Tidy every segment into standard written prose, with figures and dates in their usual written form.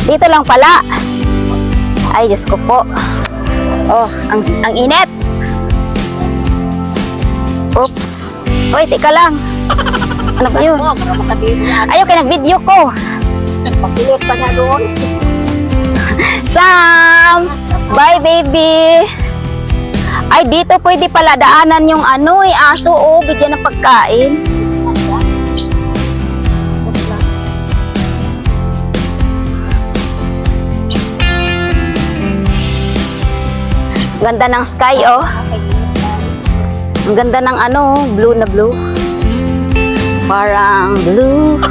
Dito lang pala. Ay, Diyos ko po. Oh, ang init. Oops. Hoy, teka lang. Ano ba yun? Ayaw kayo nag-video ko. Pagkilit pa niya doon. Sam! Bye, baby! Ay, dito pwede pala daanan yung aso. Oh, bigyan ng pagkain. Ganda ng sky, oh. Ang ganda ng blue na blue. Parang blue.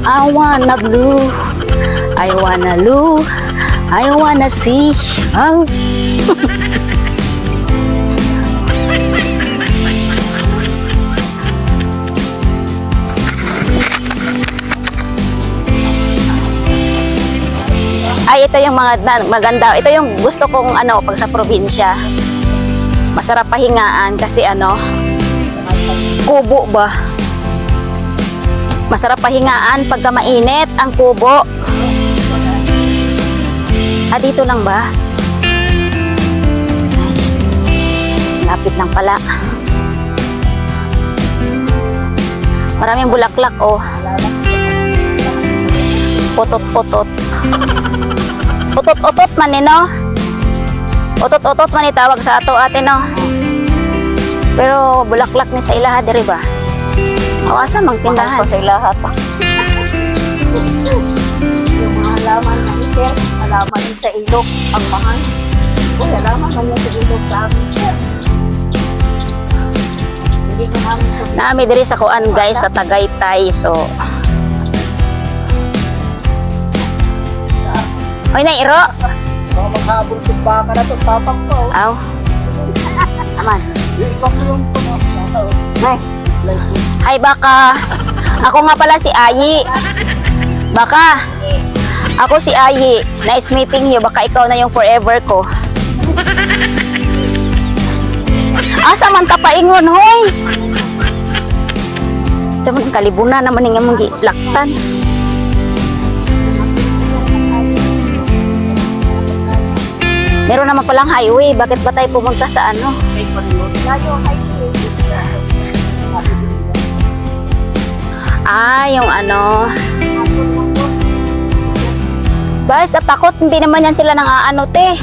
I wanna blue. I wanna blue. I wanna see. Oh. Ay, ito yung mga maganda. Ito yung gusto kong pag sa probinsya. Masarap pahingaan kasi kubo ba? Masarap pahingaan pagka mainit ang kubo. Ah, dito lang ba? Lapit lang pala. Maraming bulaklak, oh. Putot-putot. Utot-utot man no? Utot-utot man itawag sa ato ate no? Pero bulaklak ni sa ilaha diri ba? Asa mang tindahan? Sa ilaha pa. Yung mga halaman ng sir, halaman sa ilog, ang mahal. Uy, halaman man sa ilog sa amin, sir. Hindi ko namin sa Naami diri sa kuan guys sa Tagaytay. So Oy na iro. mga maghabol kong baka na ito, papang ko. Aw. Aman. Ipang yung puno. Nay. Hi baka. Ako nga pala si Ayi. Baka. Ako si Ayi. Nice meeting you. Baka ikaw na yung forever ko. Asa man ka paingon, hoy. Sa man kalibunan naman nga mong gilaktan. Meron naman palang highway. Bakit ba tayo pumunta sa May panlot. Layo, highway. Ah, yung Bakit katakot? Hindi naman yan sila nang te.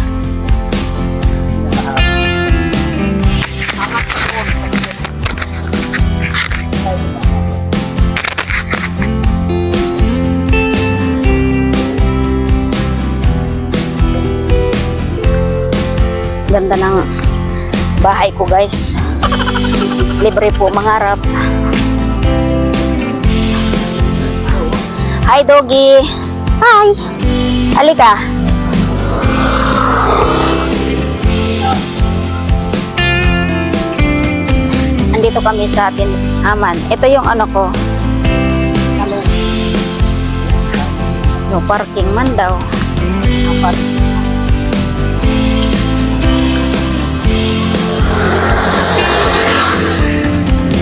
Ganda ng bahay ko guys. Libre po mangarap. Hi doggy. Hi. Halika. Andito kami sa atin. Aman. Ito yung ko. No parking man daw. No parking.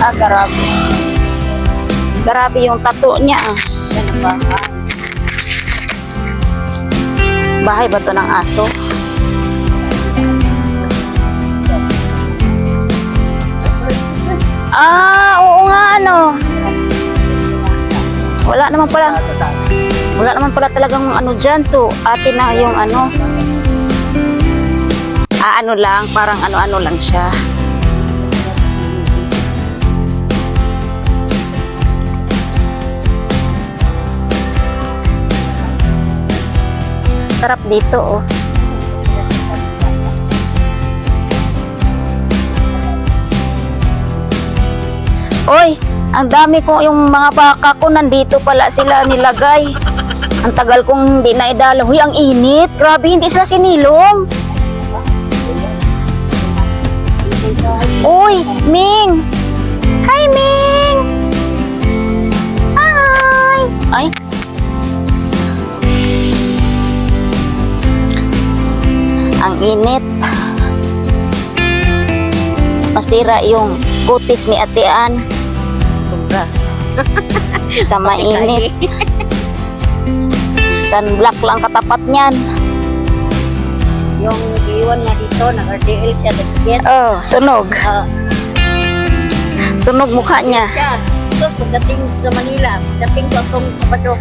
Ah, grabe. Grabe yung tattoo niya. Yan ang baka. Bahay ba to ng aso? Ah, oo nga Wala naman pala talagang dyan. So, atin na yung lang, parang lang siya. Sarap dito, oh. Oy, ang dami ko yung mga baka ko nandito pala sila nilagay. Ang tagal kong hindi na idala. Huy, ang init. Grabe, hindi sila sinilong. Uy, Ming. Hi, Ming. Hi. Ay. Ang init. Masira yung kutis ni Atean. Sobra. Sa mainit. Sunblock lang katapat niyan. Yung iwan nga dito, nag-RDL siya, nag-get. Oh, sunog. Sunog mukha niya. Siya. Tapos pagdating sa Manila, pagdating sa itong Sabado,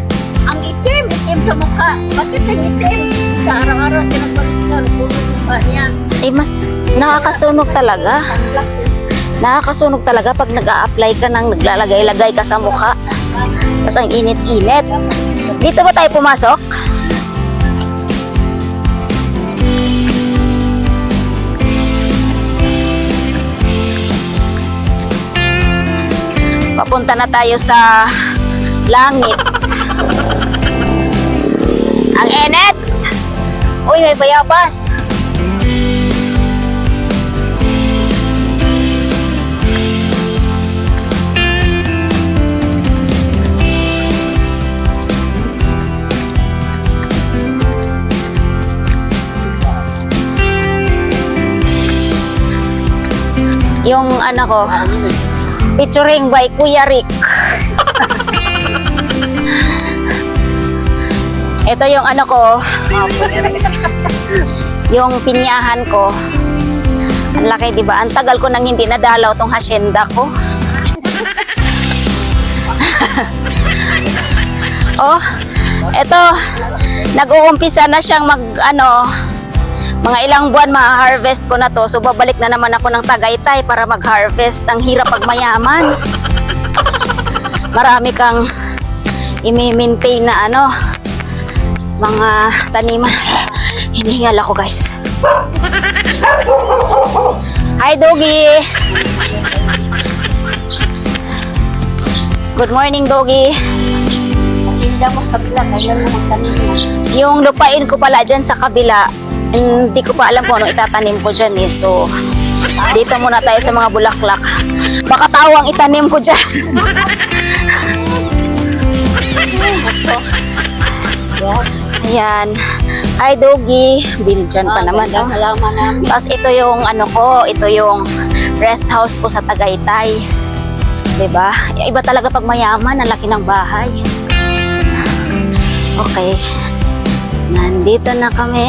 ang itim sa mukha. Bakit ang itim? Sa araw-araw, sinagpasikan, sunog mukha niya. Mas nakakasunog talaga. Sunblock. Nakakasunog talaga pag nag-a-apply ka ng naglalagay-lagay ka sa mukha. Tapos ang init-init. Dito ba tayo pumasok? Papunta na tayo sa langit. Ang init! Uy, may bayabas. Yung ano ko, featuring by Kuya Rick. Ito yung ano ko, yung pinyahan ko. Ang laki, di ba? Ang tagal ko nang hindi nadalaw tong hacienda ko. Oh, ito, nag-uumpisa na siyang mga ilang buwan ma-harvest ko na to. So, babalik na naman ako ng Tagaytay para mag-harvest. Ang hirap pag mayaman. Marami kang i-maintain na mga taniman. Hinihingal ako, guys. Hi, Doggy! Good morning, Doggy. Masinda mo sa kabila, kailan mo magtanim mo? Yung lupain ko pala dyan sa kabila, hindi ko pa alam kung ano itatanim ko dyan eh. So, dito muna tayo sa mga bulaklak. Baka tawang itanim ko dyan. Ayan. Hi, Doggy. Biljan pa naman. Oh. Halaman namin. Tapos ito yung ito yung rest house ko sa Tagaytay. 'Di ba? Iba talaga pag mayaman, ang laki ng bahay. Okay. Nandito na kami.